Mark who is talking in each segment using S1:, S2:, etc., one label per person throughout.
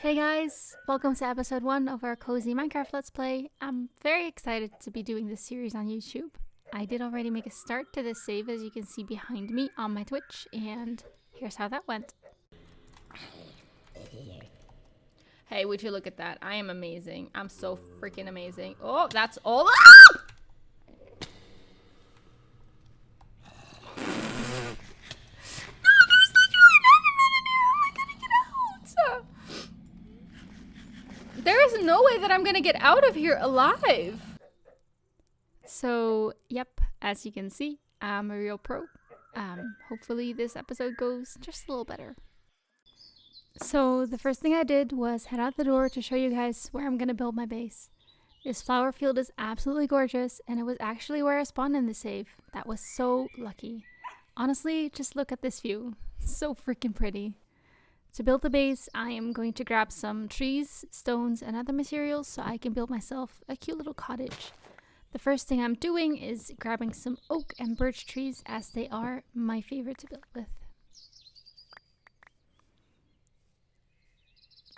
S1: Hey guys, welcome to episode 1 of our Cozy Minecraft Let's Play. I'm very excited to be doing this series on YouTube. I did already make a start to this save, as you can see behind me on my Twitch, and here's how that went. Hey, would you look at that? I am amazing. I'm so freaking amazing. Oh, that's all. Ah! There is no way that I'm gonna get out of here alive. So, yep, as you can see, I'm a real pro. Hopefully this episode goes just a little better. So the first thing I did was head out the door to show you guys where I'm gonna build my base. This flower field is absolutely gorgeous, and it was actually where I spawned in the save. That was so lucky. Honestly, just look at this view. So freaking pretty. To build the base, I am going to grab some trees, stones, and other materials so I can build myself a cute little cottage. The first thing I'm doing is grabbing some oak and birch trees, as they are my favorite to build with.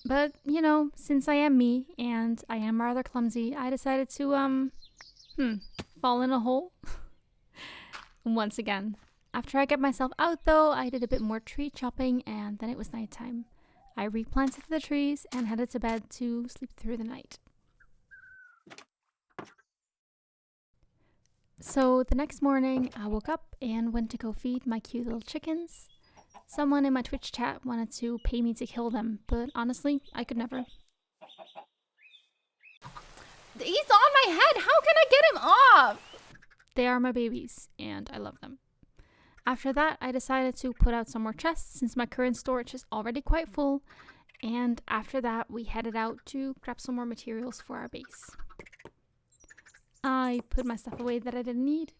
S1: But, you know, since I am me and I am rather clumsy, I decided to, fall in a hole once again. After I got myself out though, I did a bit more tree chopping, and then it was nighttime. I replanted the trees and headed to bed to sleep through the night. So the next morning, I woke up and went to go feed my cute little chickens. Someone in my Twitch chat wanted to pay me to kill them, but honestly, I could never. He's on my head! How can I get him off? They are my babies, and I love them. After that, I decided to put out some more chests since my current storage is already quite full. And after that, we headed out to grab some more materials for our base. I put my stuff away that I didn't need.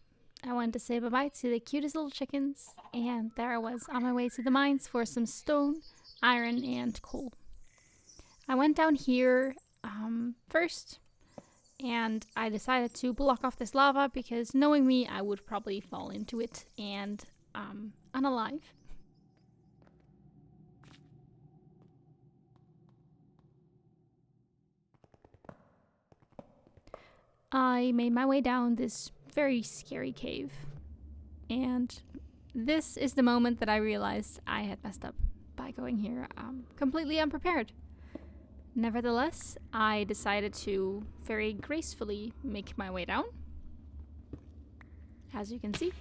S1: I went to say bye-bye to the cutest little chickens. And there I was on my way to the mines for some stone, iron, and coal. I went down here first. And I decided to block off this lava because, knowing me, I would probably fall into it and unalive. I made my way down this very scary cave, and this is the moment that I realized I had messed up by going here completely unprepared. Nevertheless, I decided to very gracefully make my way down, as you can see,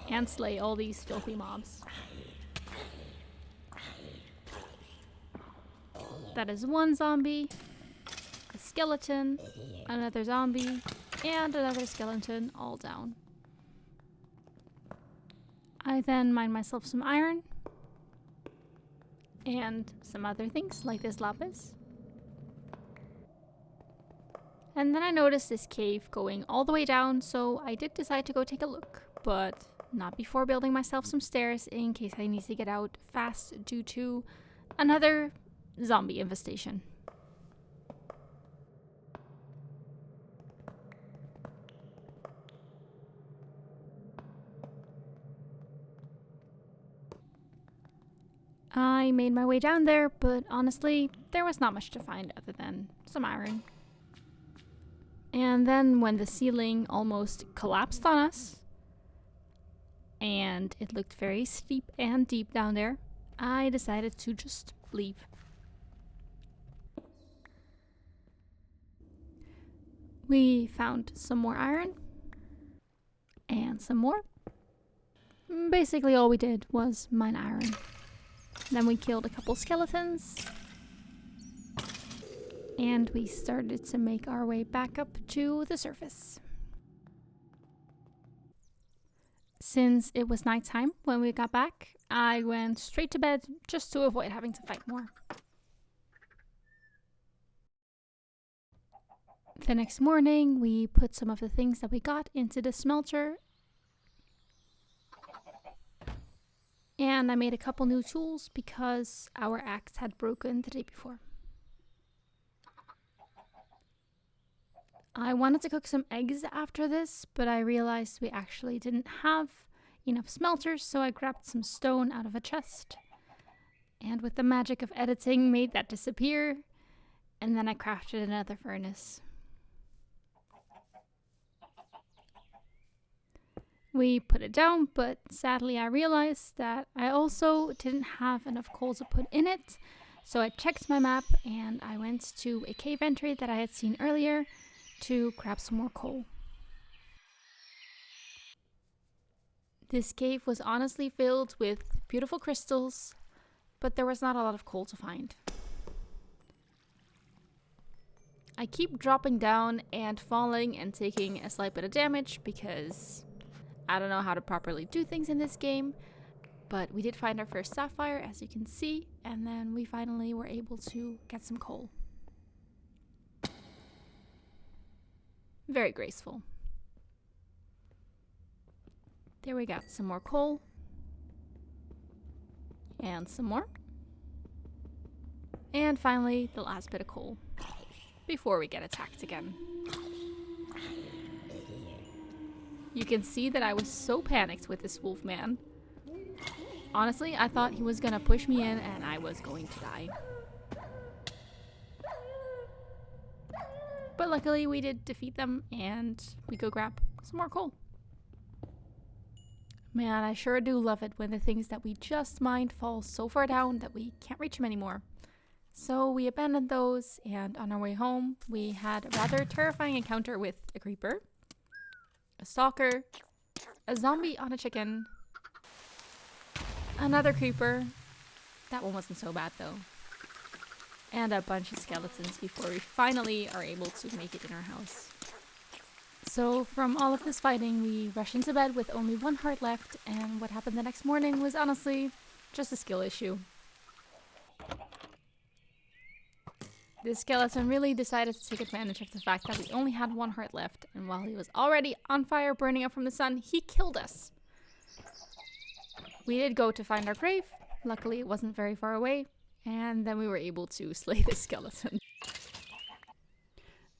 S1: and slay all these filthy mobs. That is one zombie, a skeleton, another zombie, and another skeleton, all down. I then mined myself some iron and some other things like this lapis. And then I noticed this cave going all the way down, so I did decide to go take a look, but not before building myself some stairs in case I need to get out fast due to another zombie infestation. I made my way down there, but honestly, there was not much to find other than some iron. And then when the ceiling almost collapsed on us, and it looked very steep and deep down there, I decided to just leave. We found some more iron, and some more. Basically all we did was mine iron. Then we killed a couple skeletons, and we started to make our way back up to the surface. Since it was nighttime when we got back, I went straight to bed just to avoid having to fight more. The next morning, we put some of the things that we got into the smelter, and I made a couple new tools because our axe had broken the day before. I wanted to cook some eggs after this, but I realized we actually didn't have enough smelters, so I grabbed some stone out of a chest. and with the magic of editing made that disappear, and then I crafted another furnace. We put it down, but sadly I realized that I also didn't have enough coal to put in it, so I checked my map and I went to a cave entry that I had seen earlier to grab some more coal. This cave was honestly filled with beautiful crystals, but there was not a lot of coal to find. I keep dropping down and falling and taking a slight bit of damage because I don't know how to properly do things in this game, but we did find our first sapphire, as you can see, and then we finally were able to get some coal. Very graceful. There we got some more coal. And some more. And finally, the last bit of coal before we get attacked again. You can see that I was so panicked with this wolf man. Honestly, I thought he was gonna push me in and I was going to die. But luckily we did defeat them and we go grab some more coal. Man, I sure do love it when the things that we just mined fall so far down that we can't reach them anymore. So we abandoned those, and on our way home, we had a rather terrifying encounter with a creeper, a stalker, a zombie on a chicken, another creeper, that one wasn't so bad though, and a bunch of skeletons before we finally are able to make it in our house. So from all of this fighting, we rushed into bed with only one heart left, and what happened the next morning was honestly just a skill issue. This skeleton really decided to take advantage of the fact that we only had one heart left, and while he was already on fire burning up from the sun, he killed us. We did go to find our grave. Luckily it wasn't very far away, and then we were able to slay the skeleton.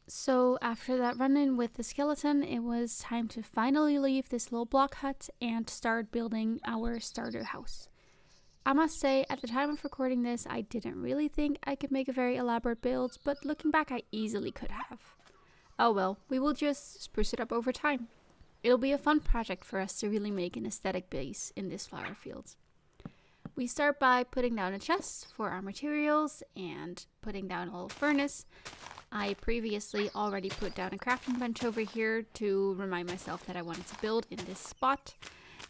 S1: So after that run-in with the skeleton, it was time to finally leave this little block hut and start building our starter house. I must say, at the time of recording this, I didn't really think I could make a very elaborate build, but looking back, I easily could have. Oh well, we will just spruce it up over time. It'll be a fun project for us to really make an aesthetic base in this flower field. We start by putting down a chest for our materials and putting down a little furnace. I previously already put down a crafting bench over here to remind myself that I wanted to build in this spot,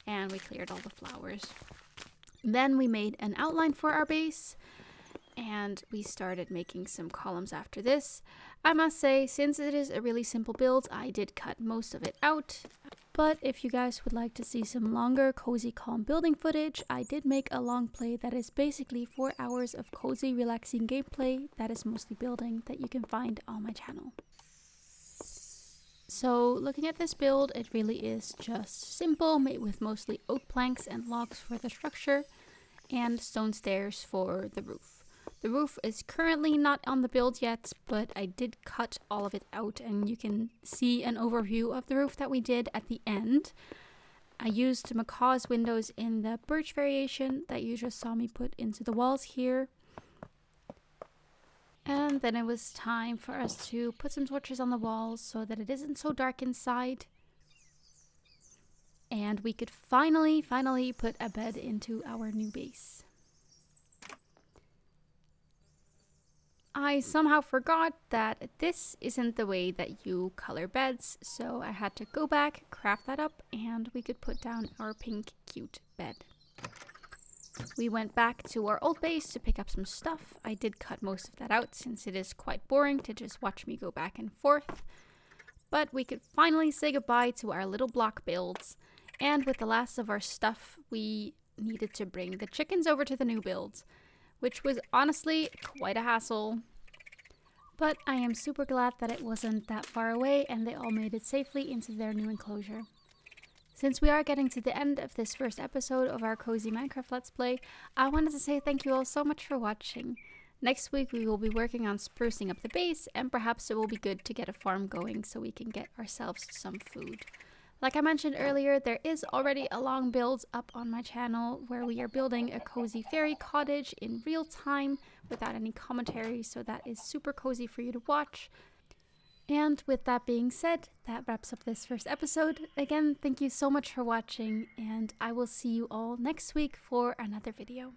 S1: and we cleared all the flowers. Then we made an outline for our base, and we started making some columns after this. I must say, since it is a really simple build, I did cut most of it out. But if you guys would like to see some longer cozy calm building footage, I did make a long play that is basically 4 hours of cozy relaxing gameplay that is mostly building that you can find on my channel. So looking at this build, it really is just simple, made with mostly oak planks and logs for the structure and stone stairs for the roof. The roof is currently not on the build yet, but I did cut all of it out and you can see an overview of the roof that we did at the end. I used macaw's windows in the birch variation that you just saw me put into the walls here. And then it was time for us to put some torches on the walls so that it isn't so dark inside. And we could finally put a bed into our new base. I somehow forgot that this isn't the way that you color beds, so I had to go back, craft that up, and we could put down our pink cute bed. We went back to our old base to pick up some stuff. I did cut most of that out since it is quite boring to just watch me go back and forth. But we could finally say goodbye to our little block builds. And with the last of our stuff, we needed to bring the chickens over to the new build, which was honestly quite a hassle. But I am super glad that it wasn't that far away and they all made it safely into their new enclosure. Since we are getting to the end of this first episode of our Cozy Minecraft Let's Play, I wanted to say thank you all so much for watching. Next week we will be working on sprucing up the base, and perhaps it will be good to get a farm going so we can get ourselves some food. Like I mentioned earlier, there is already a long build up on my channel where we are building a cozy fairy cottage in real time without any commentary, so that is super cozy for you to watch. And with that being said, that wraps up this first episode. Again, thank you so much for watching, and I will see you all next week for another video.